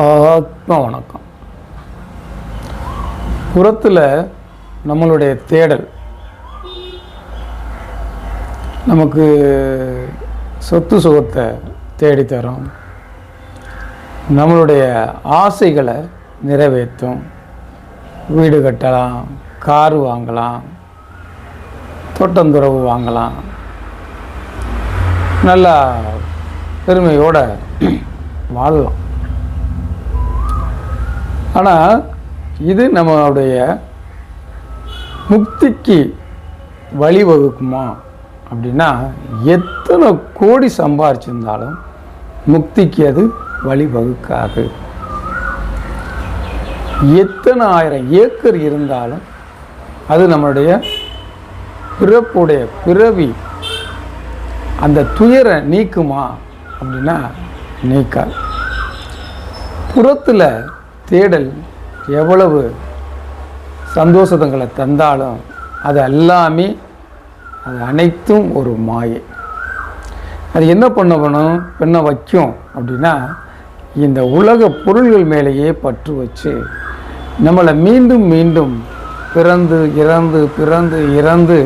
ஆத்ம வணக்கம். புறத்தில் நம்மளுடைய தேடல் நமக்கு சொத்து சுகத்தை தேடித்தரும், நம்மளுடைய ஆசைகளை நிறைவேற்றும். வீடு கட்டலாம், கார் வாங்கலாம், தோட்டந்துறவு வாங்கலாம், நல்லா பெருமையோடு வாழலாம். ஆனால் இது நம்மளுடைய முக்திக்கு வழிவகுக்குமா அப்படின்னா, எத்தனை கோடி சம்பாதிச்சிருந்தாலும் முக்திக்கு அது வழிவகுக்காது. எத்தனை ஆயிரம் ஏக்கர் இருந்தாலும் அது நம்மளுடைய பிறப்புடைய பிறவி அந்த துயரை நீக்குமா அப்படின்னா நீக்காது. புறத்தில் தேடல் எவ்வளவு சந்தோஷங்களை தந்தாலும் அது எல்லாமே அது அனைத்தும் ஒரு மாயை. அது என்ன பண்ண வைக்கும் அப்படின்னா, இந்த உலக பொருள்கள் மேலேயே பற்று வச்சு நம்மளை மீண்டும் மீண்டும் பிறந்து இறந்து பிறந்து இறந்து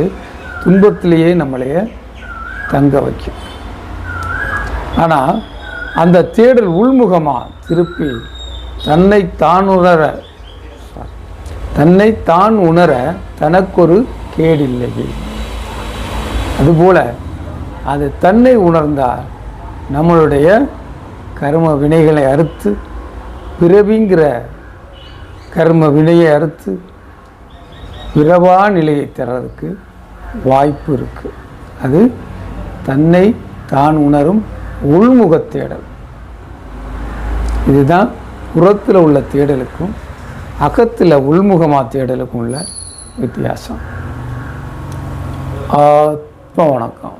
துன்பத்திலேயே நம்மளைய தங்க வைக்கும். ஆனால் அந்த தேடல் உள்முகமாக திருப்பி தன்னைத்தான் உணர தனக்கொரு கேடில்லையே. அதுபோல அது தன்னை உணர்ந்தால் நம்மளுடைய கர்ம வினைகளை அறுத்து, பிறவிங்கிற கர்ம வினையை அறுத்து பிறவா நிலையை தர்றதுக்கு வாய்ப்பு இருக்குது. அது தன்னை தான் உணரும் உள்முக தேடல். இதுதான் புறத்தில் உள்ள தேடலுக்கும் அகத்தில் உள்முகமாக தேடலுக்கும் உள்ள வித்தியாசம். ஆத்ம வணக்கம்.